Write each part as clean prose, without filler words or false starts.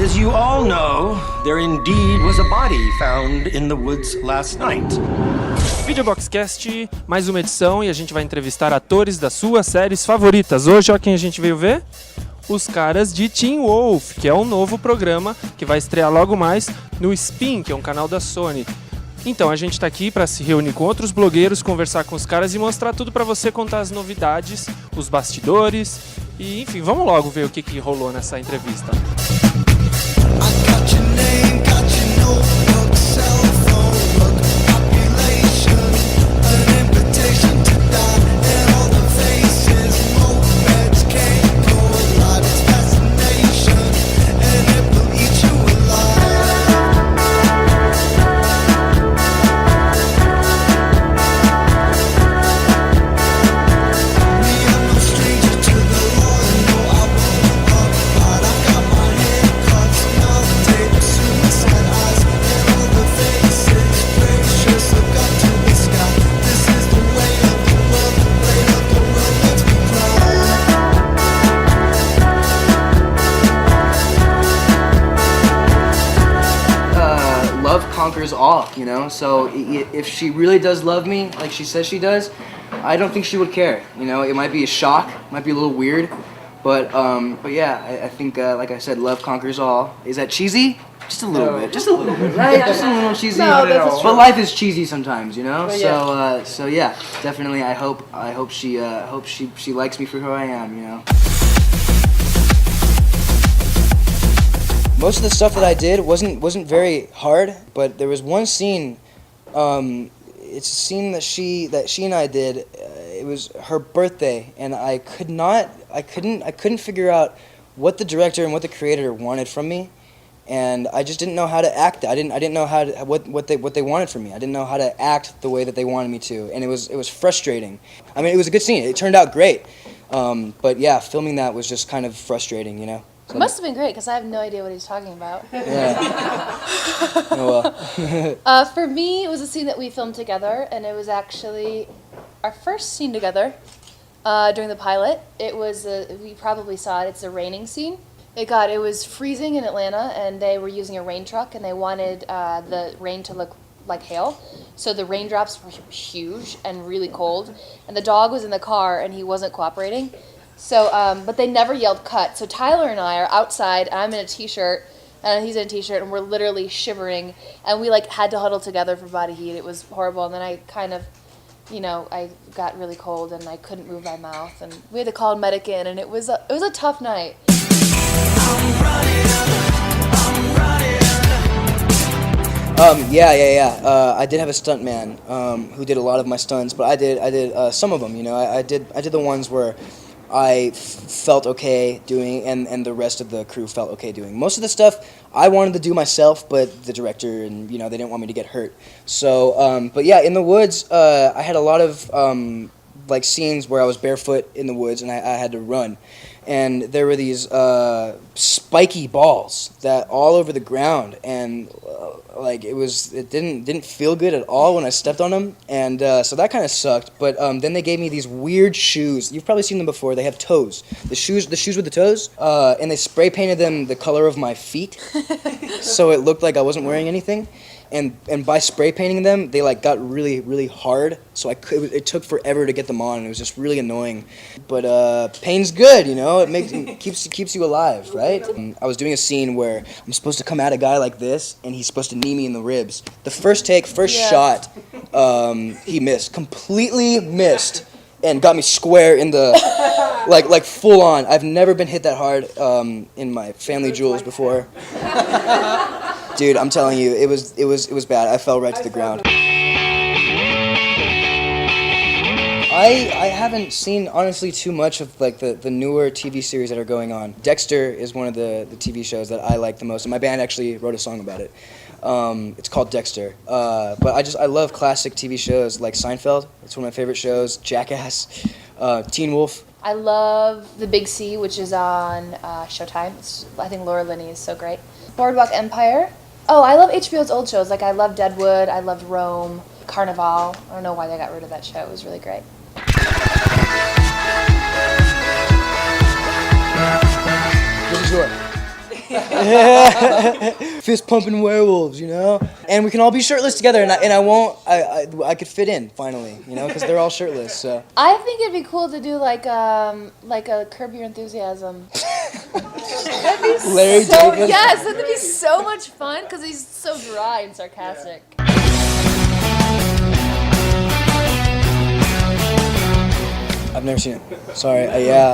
As you all know, there indeed was a body found in the woods last night. Videoboxcast, mais uma edição e a gente vai entrevistar atores das suas séries favoritas. Hoje, ó, quem a gente veio ver? Os caras de Teen Wolf, que é um novo programa que vai estrear logo mais no Spin, que é um canal da Sony. Então, a gente tá aqui para se reunir com outros blogueiros, conversar com os caras e mostrar tudo para você, contar as novidades, os bastidores e, enfim, vamos logo ver o que rolou nessa entrevista. Love conquers all, you know, so if she really does love me like she says she does, I don't think she would care, you know. It might be a shock, might be a little weird, but yeah, I think like I said, love conquers all. Is that cheesy? Just a little bit, right? Just a little cheesy. No, but life is cheesy sometimes, you know. But yeah. So yeah, definitely. I hope she likes me for who I am, you know. Most of the stuff that I did wasn't very hard, but there was one scene. It's a scene that she and I did. It was her birthday, and I couldn't figure out what the director and what the creator wanted from me, and I just didn't know how to act. I didn't know how to, what they wanted from me. I didn't know how to act the way that they wanted me to, and it was frustrating. I mean, it was a good scene. It turned out great, but yeah, filming that was just kind of frustrating, you know. It must have been great because I have no idea what he's talking about. Yeah. Oh, well. For me, it was a scene that we filmed together, and it was actually our first scene together during the pilot. It was we probably saw it. It's a raining scene. It was freezing in Atlanta, and they were using a rain truck, and they wanted the rain to look like hail. So the raindrops were huge and really cold, and the dog was in the car, and he wasn't cooperating. So, but they never yelled cut. So Tyler and I are outside. I'm in a t-shirt, and he's in a t-shirt, and we're literally shivering. And we had to huddle together for body heat. It was horrible. And then I kind of, I got really cold, and I couldn't move my mouth, and we had to call a medic in, and it was a tough night. Yeah. I did have a stuntman who did a lot of my stunts, but I did some of them. You know, I did the ones where I felt okay doing, and the rest of the crew felt okay doing. Most of the stuff I wanted to do myself, but the director and they didn't want me to get hurt. So, but yeah, in the woods, I had a lot of scenes where I was barefoot in the woods and I had to run, and there were these spiky balls that all over the ground, and it didn't feel good at all when I stepped on them, and so that kind of sucked. But then they gave me these weird shoes. You've probably seen them before. They have toes. The shoes with the toes, and they spray painted them the color of my feet, so it looked like I wasn't wearing anything. And by spray painting them, they got really, really hard. So it took forever to get them on. And it was just really annoying. But pain's good, It keeps you alive, right? I was doing a scene where I'm supposed to come at a guy like this, and he's supposed to knee me in the ribs. The first shot, he missed, completely missed, and got me square in the like full on. I've never been hit that hard in my family jewels before. Dude, I'm telling you, it was bad. I fell right to the ground. I haven't seen, honestly, too much of the newer TV series that are going on. Dexter is one of the TV shows that I like the most, and my band actually wrote a song about it. It's called Dexter. But I love classic TV shows like Seinfeld. It's one of my favorite shows. Jackass, Teen Wolf. I love The Big C, which is on Showtime. I think Laura Linney is so great. Boardwalk Empire. Oh, I love HBO's old shows. I loved Deadwood. I loved Rome. Carnival. I don't know why they got rid of that show. It was really great. This is yours. Fist pumping werewolves, you know? And we can all be shirtless together, and I could fit in, finally, you know, because they're all shirtless, so. I think it'd be cool to do like a Curb Your Enthusiasm. That'd be Larry David? Yes, that'd be so much fun because he's so dry and sarcastic. I've never seen it. Sorry.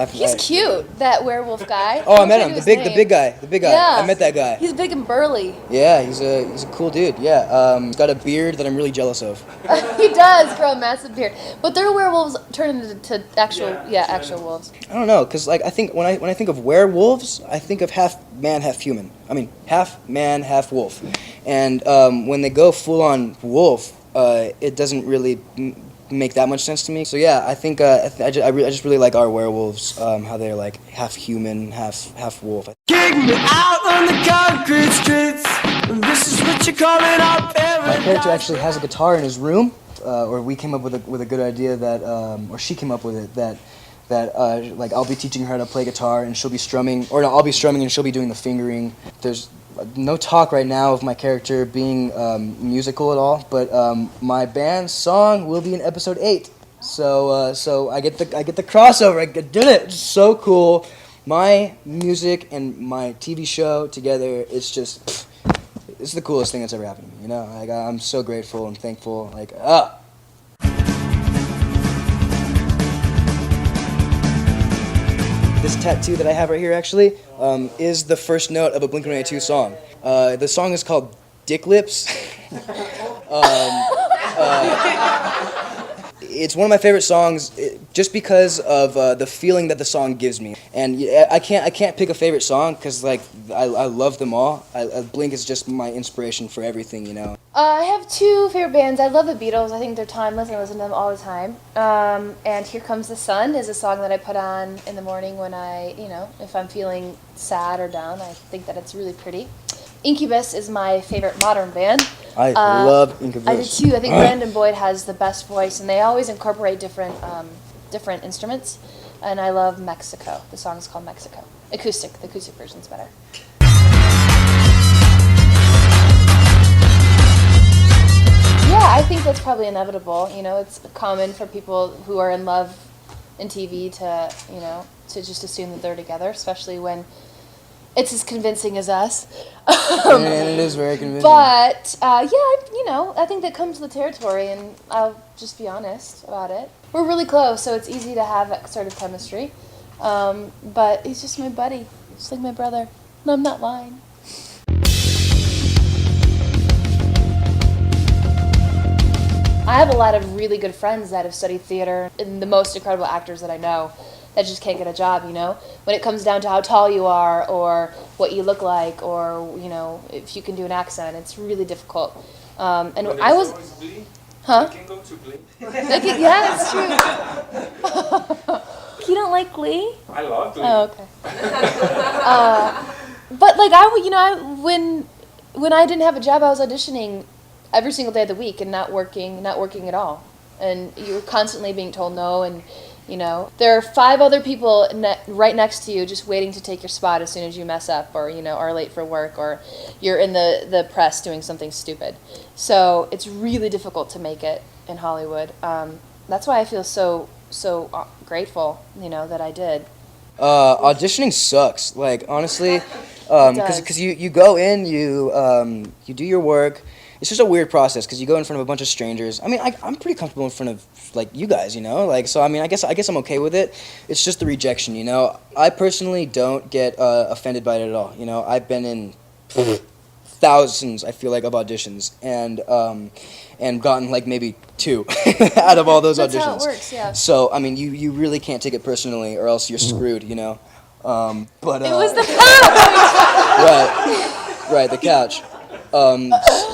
He's cute, that werewolf guy. Oh, I met him. The big guy. Yeah. I met that guy. He's big and burly. Yeah, he's a cool dude. Yeah. He's got a beard that I'm really jealous of. He does grow a massive beard, but their werewolves turn into actual wolves. I don't know, cause like I think when I think of werewolves, I think of half man, half human. I mean, half man, half wolf. And when they go full on wolf, it doesn't really make that much sense to me. So yeah, I think I just really like our werewolves, how they're like half human, half wolf. Kick me out on the concrete streets. This is what you're calling up. My character actually has a guitar in his room, or we came up with a good idea that, or she came up with it that like I'll be teaching her how to play guitar and she'll be strumming, or no, I'll be strumming and she'll be doing the fingering. There's no talk right now of my character being musical at all, but my band's song will be in episode 8. So I get the crossover. I did it. It's so cool. My music and my TV show together. It's the coolest thing that's ever happened to me. You know, like I'm so grateful and thankful. This tattoo that I have right here actually is the first note of a Blink-182 song. The song is called Dick Lips. It's one of my favorite songs just because of the feeling that the song gives me. And I can't pick a favorite song because like I love them all. Blink is just my inspiration for everything, you know. I have 2 favorite bands. I love the Beatles. I think they're timeless. I listen to them all the time. And Here Comes the Sun is a song that I put on in the morning when if I'm feeling sad or down. I think that it's really pretty. Incubus is my favorite modern band. I love Incubus. I do too. I think Brandon Boyd has the best voice, and they always incorporate different instruments. And I love Mexico. The song is called Mexico. Acoustic. The acoustic version's better. Yeah, I think that's probably inevitable. You know, it's common for people who are in love in TV to just assume that they're together, especially when it's as convincing as us. And it is very convincing. But, I think that comes with the territory, and I'll just be honest about it. We're really close, so it's easy to have that sort of chemistry. But he's just my buddy, just like my brother. And I'm not lying. I have a lot of really good friends that have studied theater, and the most incredible actors that I know that just can't get a job, you know? When it comes down to how tall you are, or what you look like, or, if you can do an accent, it's really difficult. And I was... Huh? You can go to Glee. Yeah, it's true. You don't like Glee? I love Glee. Oh, okay. But like when I didn't have a job, I was auditioning every single day of the week and not working at all. And you're constantly being told no, and there are 5 other people right next to you just waiting to take your spot as soon as you mess up, or are late for work, or you're in the press doing something stupid. So it's really difficult to make it in Hollywood. That's why I feel so grateful, that I did. Auditioning sucks. Like honestly, because you go in, you do your work. It's just a weird process because you go in front of a bunch of strangers. I mean, I'm pretty comfortable in front of like you guys, so I mean, I guess I'm okay with it. It's just the rejection, I personally don't get offended by it at all. I've been in thousands, I feel like, of auditions, and gotten like maybe 2 out of all those auditions. That's how it works, yeah. So I mean, you really can't take it personally, or else you're screwed, But it was the couch. right, the couch.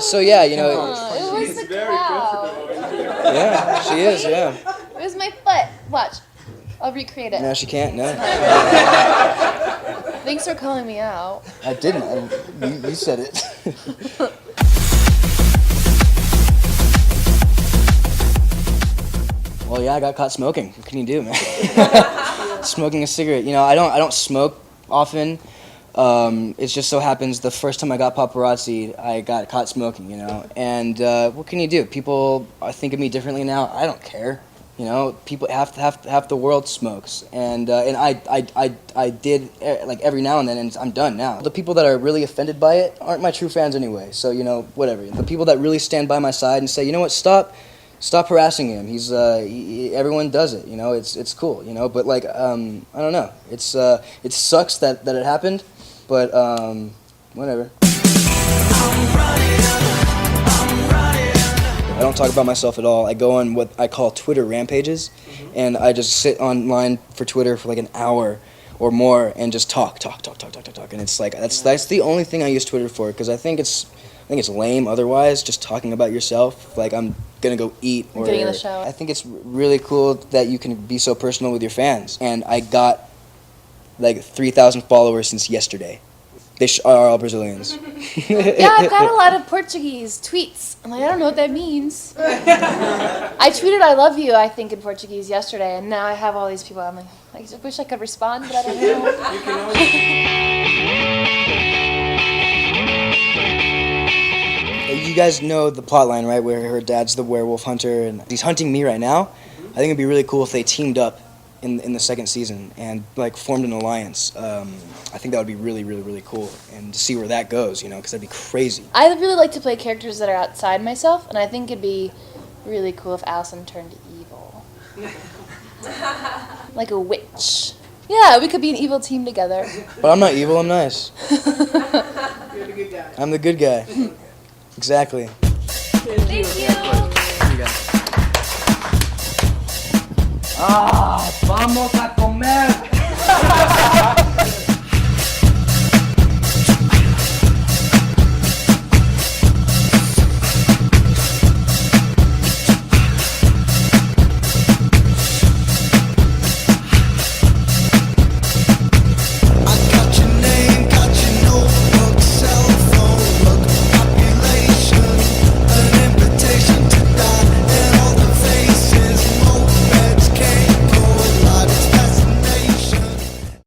So yeah, it was the couch. Yeah, she is. Yeah. It was my foot. Watch, I'll recreate it. No, she can't. No. Thanks for calling me out. I didn't. You said it. Well, yeah, I got caught smoking. What can you do, man? Smoking a cigarette. I don't smoke often. It just so happens the first time I got paparazzi, I got caught smoking, you know. And what can you do? People think of me differently now. I don't care, you know. People half the world smokes, and I did like every now and then, and I'm done now. The people that are really offended by it aren't my true fans anyway. So you know, whatever. The people that really stand by my side and say, you know what, stop harassing him. He's everyone does it, you know. It's cool, you know. But like I don't know. It sucks that it happened. But, whatever. I don't talk about myself at all. I go on what I call Twitter rampages, and I just sit online for Twitter for like an hour or more and just talk. And it's like, that's the only thing I use Twitter for, because I think it's lame otherwise, just talking about yourself. Like, I'm gonna go eat or... Getting in the shower. I think it's really cool that you can be so personal with your fans. And I got like 3,000 followers since yesterday. They are all Brazilians. Yeah, I've got a lot of Portuguese tweets. I'm like, I don't know what that means. I tweeted "I love you," I think, in Portuguese yesterday, and now I have all these people. I'm like, I just wish I could respond, but I don't know. You guys know the plotline, right? Where her dad's the werewolf hunter, and he's hunting me right now. I think it'd be really cool if they teamed up in the second season and like formed an alliance. I think that would be really, really, really cool, and to see where that goes, you know, because that'd be crazy. I really like to play characters that are outside myself, and I think it'd be really cool if Allison turned evil. Like a witch. Yeah, we could be an evil team together. But I'm not evil, I'm nice. You're the good guy. I'm the good guy. Exactly. Thank you. Vamos a comer!